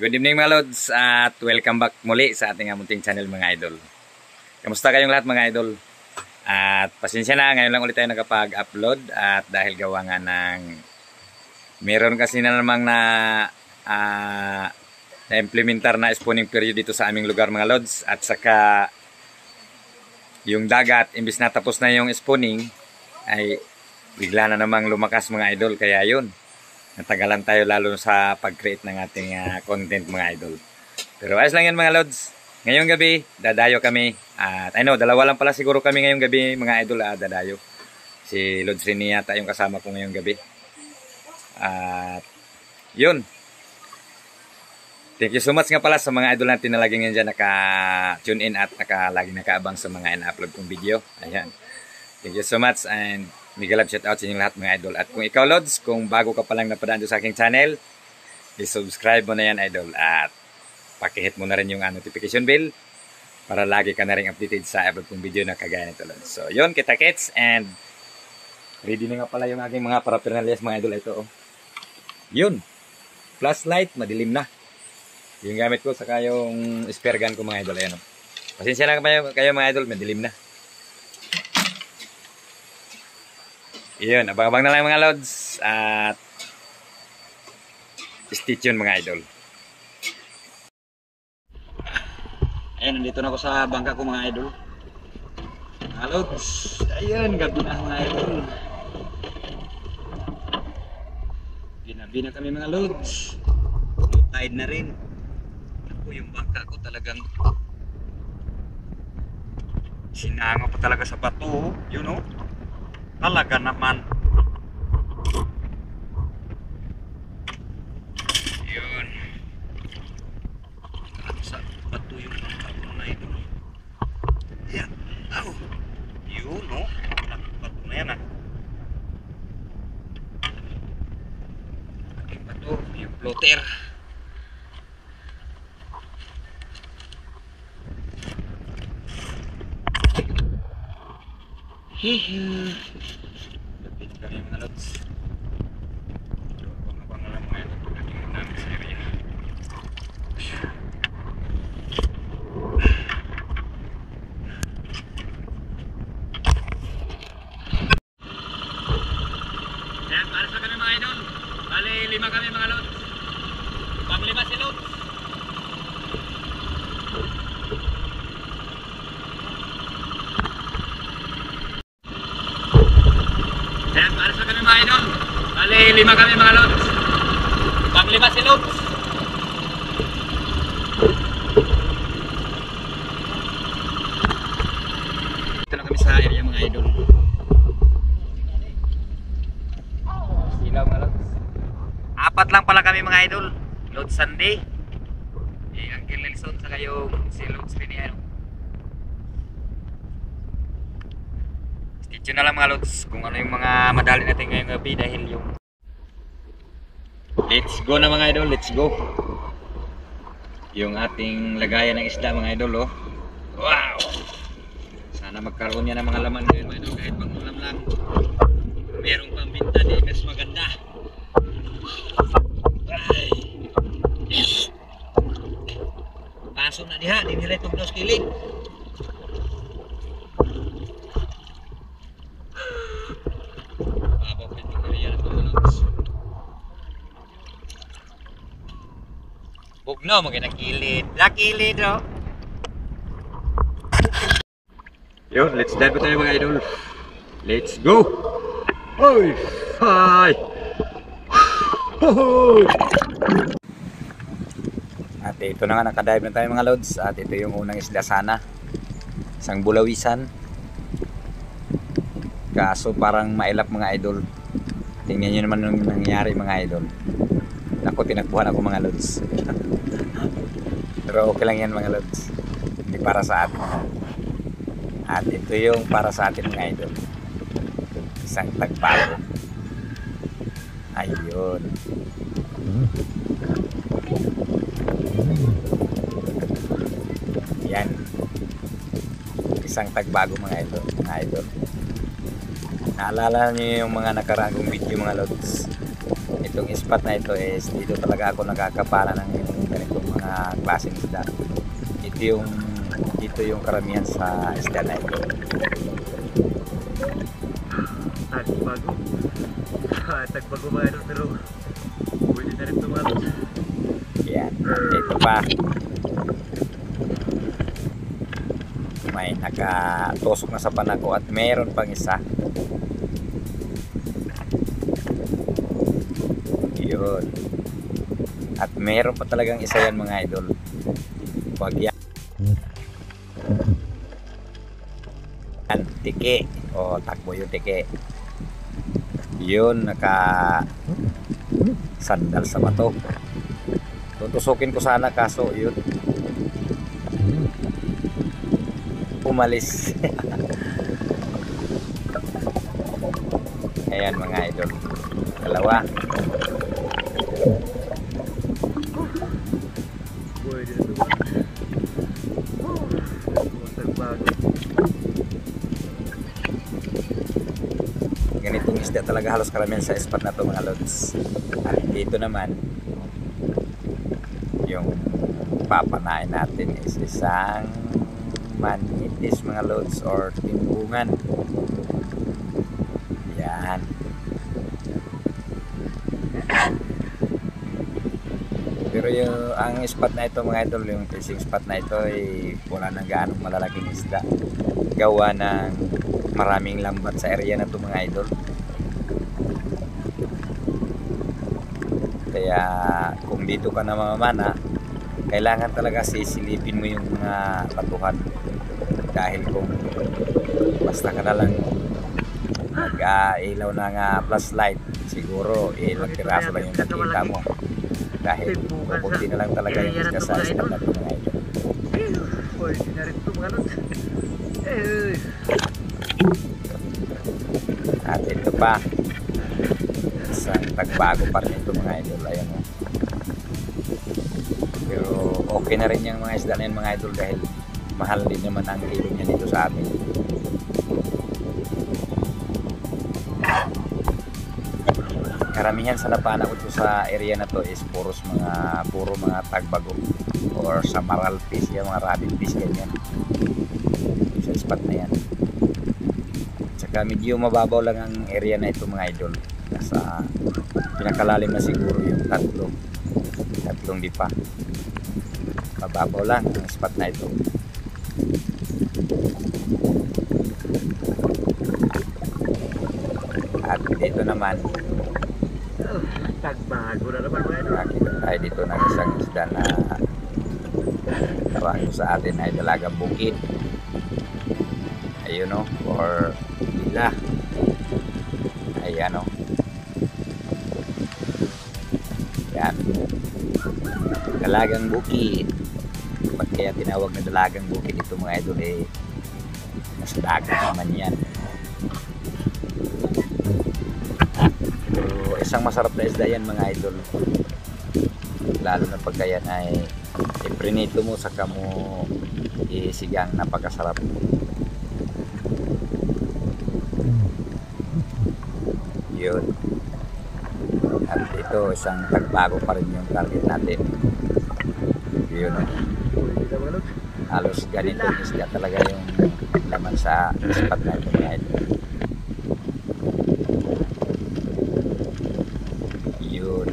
Good evening mga Lods at welcome back muli sa ating munting channel mga idol. Kamusta kayong lahat mga idol? At pasensya na, ngayon lang ulit tayo nakapag-upload at dahil gawa nga ng meron kasi na namang na-implementar na spawning period dito sa aming lugar mga Lods, at saka yung dagat, imbis na tapos na yung spawning ay bigla na namang lumakas mga idol, kaya yun natagalan tayo lalo sa pag-create ng ating content mga idol. Pero ayos lang yan mga Lods. Ngayong gabi, dadayo kami. At I know, dalawa lang pala siguro kami ngayong gabi mga idol, dadayo. Si Lods Rini yata yung kasama ko ngayong gabi. At yun. Thank you so much nga pala sa mga idol natin na laging yan dyan naka-tune in at laging nakaabang sa mga ina-upload kong video. Ayan. Thank you so much and mega love shout out sa inyong lahat mga idol. At kung ikaw Lods, kung bago ka palang napadaan sa aking channel, i-subscribe mo na yan idol at pakihit mo na rin yung notification bell para lagi ka na rin updated sa upload kong video na kagaya nito Lods. So yun, kita-kits, and ready na nga pala yung aking mga paraphernalias mga idol. Ito yun, flashlight, madilim na yung gamit ko, saka yung spare gun ko mga idol. Ayan, pasensya na kayo mga idol, madilim na. Yun, abang-abang na lang mga Lods at stay tuned mga idol. Ayan, nandito na ako sa bangka ko mga idol. Mga Lods, ayan, gabi na mga idol. Ginabi na kami mga Lods. Low tide na rin. Ako, yung bangka ko talagang sinangaw pa talaga sa bato, you know. Talaga naman. Yun. Sa bato yung bangka na ito. Ayan. Aw. Yun, no? Bato na yan, Yung bato, yung floater. Hehe. Lapit kami mga Lods. Bang-bang lang mga ito pagdating namin sa area. Ayan, para sa kami mga idol. Bali, 5 kami mga Lods. Pang-5 si Lods. Ayan, para sa kami mga idol. Bali, 5 kami mga Lods. Pang-5 si Lods. Ito na kami sa area mga idol. Silaw mga Lods. 4 lang pala kami mga idol. Lods Sunday. Uncle Nelson saka yung si Lods Rini. Stay na lang mga Lods kung ano yung mga madali natin ngayong gabi dahil yung let's go na mga idol, let's go. Yung ating lagayan ng isda mga idol, wow, sana magkaroon yan ng mga laman ngayon mga idol, kahit pangulam lang merong pambinta di mas maganda. Ay. Paso na diha, di nila itong dos kilig. Bugno, magkinakilid. Nakilid, Yun, let's dive tayo mga idol. Let's go! Oy! Hi! At ito na nga, nakadive na tayo mga Lods. At ito yung unang isla sana. Isang bulawisan. Kaso parang mailap mga idol. Tingnan nyo naman yung nangyari mga idol. Ako, tinagpuhan ako mga Lods. Pero okay lang yan mga Lods. Hindi para sa atin. At ito yung para sa atin mga idol. Isang tagpago. Ayun. Yan. Isang tagbago mga idol. Mga idol. Naalala niyo yung mga nakaraang video mga Lods. Itong spot na ito is dito talaga ako nakakapara ng ganitong mga klaseng isda. Ito yung karamihan sa isda na ito. Tagbago. Tagbago mga idol, pero pwede na rin tumalos. Yan, ito pa. May nakatusok na sa panako at meron pang isa. Yun. At meron pa talagang isa yan mga idol. Wag yan. Tiki. O, takbo yung tiki. Yun, naka sandal sa bato. Tutusukin ko sana kaso yun. Umalis. Ayan mga idol. Dalawa. Pwede na tumalos. Tagbago. Ganitong isda talaga halos karamihan sa spot na to mga lods. At dito naman yung papanain natin is isang manitis mga lods or timbungan. Yan. Pero ang spot na ito mga idol, yung fishing spot na ito ay wala nang gaanong malalaking isda. Gawa ng maraming lambat sa area na ito mga idol. Kaya kung dito ka na mamamana, kailangan talaga sisilipin mo yung mga batuhan. Dahil kung basta ka na lang mag-ilaw ng flashlight, siguro ilang piraso lang yung nakita mo. Dahil pupunti na lang talaga yung isda sa spot na ito mga idol. Pwede na rin tumalos. At ito pa, isang tagbago pa rin ito mga idol. Ayan mo. Pero okay na rin yung mga isda na yun mga idol dahil mahal din naman ang kilo niya dito sa amin. Karamihan sa napana ko sa area na to is puro mga tagbago or samaral fish, yung mga rabbit fish ganyan. Sa spot na yan. Tsaka medyo mababaw lang ang area na ito mga idol. Nasa pinakalalim na siguro yung tatlong dipa. Mababaw lang ang spot na ito. At dito naman Tagbago na naman mga idol. nakita tayo dito ng isang isda na tawag sa atin ay dalagang bukid. Ayun o, or lila. Ayan o. Yan. Dalagang bukid. Ba't kaya tinawag na dalagang bukid ito mga idol eh, nasa dagat naman yan. Pero isang masarap na isda yan mga idol. Lalo na pagka yan ay iprinito mo saka mo isigang, napakasarap. Yun. At ito isang tagbago pa rin yung target natin. Yun. Pwede na malog. Halos ganito isda talaga yung laman sa spot na ito mga idol. Yun.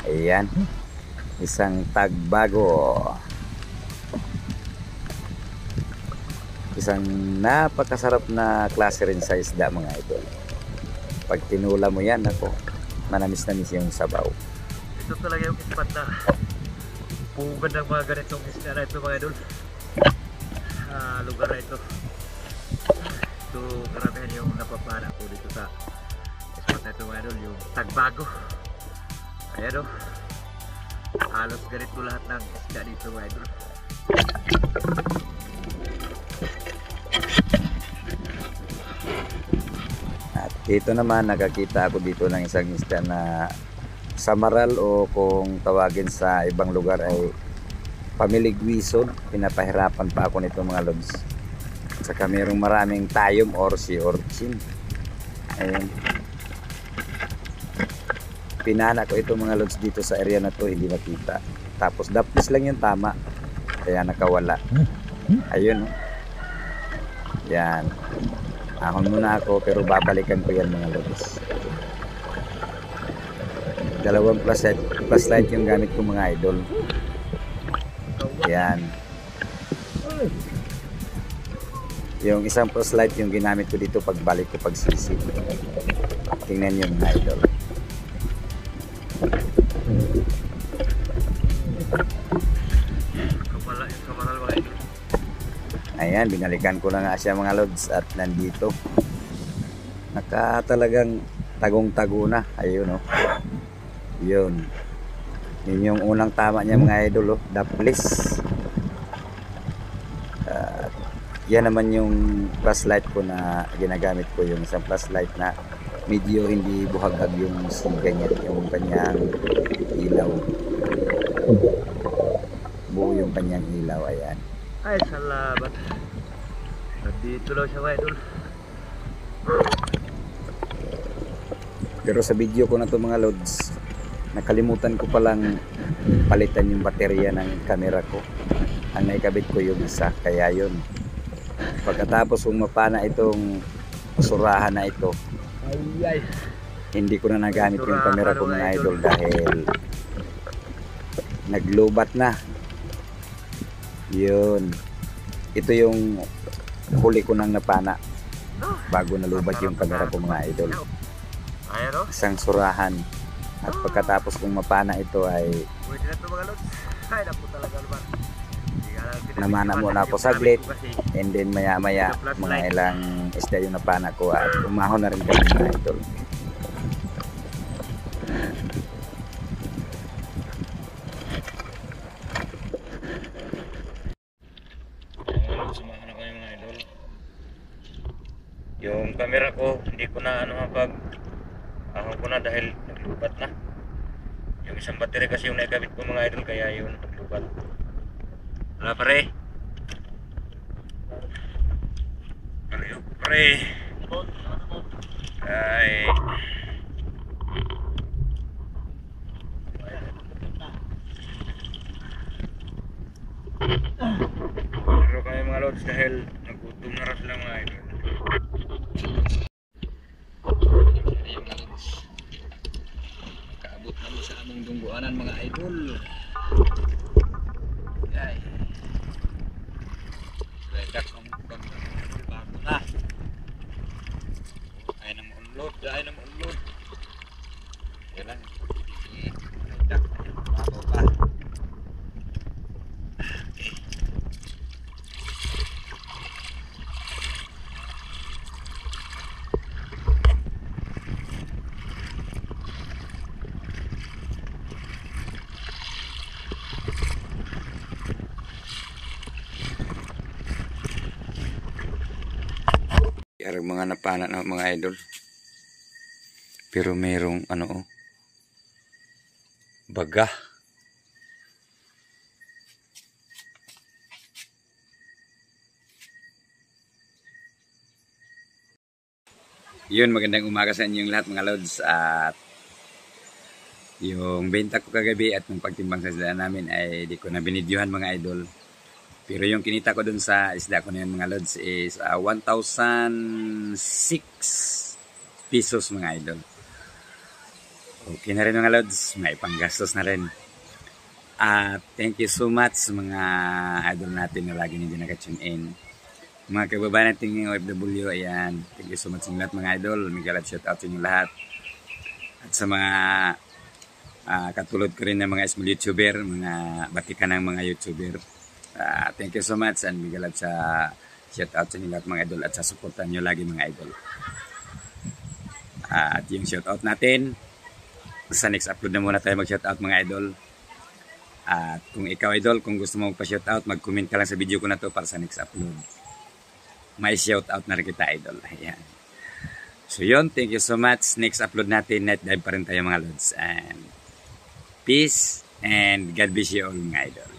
Ayan. Isang tagbago. Isang napakasarap na klase rin sa isda mga idol. Pag tinula mo yan, ako, manamis-namis yung sabaw. Ito talaga yung spot na pugan ng mga ganitong isda na ito mga idol. Lugar na ito. Ito karamihan yung napapana ko dito sa spot na ito mga idol, yung tagbago. Ayan o. Halos ganito lahat ng isda dito mga idol. At dito naman nakakita ako dito ng isang isda na samaral o kung tawagin sa ibang lugar ay pamiligwison. Pinapahirapan pa ako nito mga lods. At saka mayroong maraming tayom or sea urchin. Ayan. Pinana ko ito mga lods dito sa area na to, hindi nakita. Tapos dapis lang yung tama. Kaya nakawala. Ayun. Yan. Ahon muna ako pero babalikan ko yan mga lods. Dalawang flashlight yung gamit ko mga idol. Yan. Yung isang flashlight yung ginamit ko dito pagbalik ko pagsisi. Tingnan nyo mga idol. Ayan, binalikan ko na nga siya mga lods at nandito. Talagang tagong-tago na. Ayun oh. Yun. Yun yung unang tama niya mga idol oh. Daplis. Yan naman yung flashlight ko na ginagamit ko. Yung isang flashlight na medyo hindi buhagag yung siga niya. Yung kanyang ilaw. Buo yung kanyang ilaw. Ayan. Ay, salamat. Nandito lang siya mga idol. Pero sa video ko na to mga lods, nakalimutan ko palang palitan yung baterya ng camera ko. Ang naikabit ko yung isa, kaya yun. Pagkatapos kung mapana itong basurahan na ito, hindi ko na nagamit yung camera ko mga idol dahil naglubat na. Yun. Ito yung huli ko nang napana bago nalubat yung camera ko mga idol. Isang surahan. At pagkatapos kong mapana ito ay namana muna ako saglit, and then maya maya mga ilang isda yung napana ko at umahon na rin kami mga idol. Sumahan ako yung mga idol. Yung camera ko hindi ko na pag ahon ko na dahil naglubat na. Yung isang battery kasi yung naikabit ko mga idol, kaya yun naglubat. Wala pare. Pare. Ay. Pero kami mga lods dahil nagutom na rin sila mga idol. Kaabot namin sa aming dungguanan mga idol. Ay. Redak ng bago na. Ay na maunlod. Ay na maunlod. Yan lang. Redak. Bago pa. Yung mga napana na mga idol. Pero mayroong baga. Yun, magandang umaga sa inyong lahat mga lods. At yung benta ko kagabi at yung pagtimbang sa isda namin ay di ko na binidyohan mga idol. Pero yung kinita ko dun sa isda ko na yun mga lods is 1,006 pesos mga idol. Okay na rin mga lods, may panggastos na rin. Thank you so much mga idol natin na lagi nyo naka-tune in. Mga kababayan natin ng OFW, ayan, thank you so much sa lahat mga idol. Migalab shout out sa inyo lahat. At sa mga katulad ko rin ng mga small YouTuber, mga batikan ng mga YouTuber. Thank you so much and big love sa shout out sa inyo lahat mga idol at sa suportan nyo lagi mga idol. At yung shout out natin sa next upload na muna tayo mag shout out mga idol. At kung ikaw idol, kung gusto mo magpa shout out, mag-comment ka lang sa video ko na to para sa next upload. May shout out na rin kita idol. Ayan. So yun, thank you so much. Next upload natin, night dive pa rin tayo mga lods. And peace and God bless you all mga idol.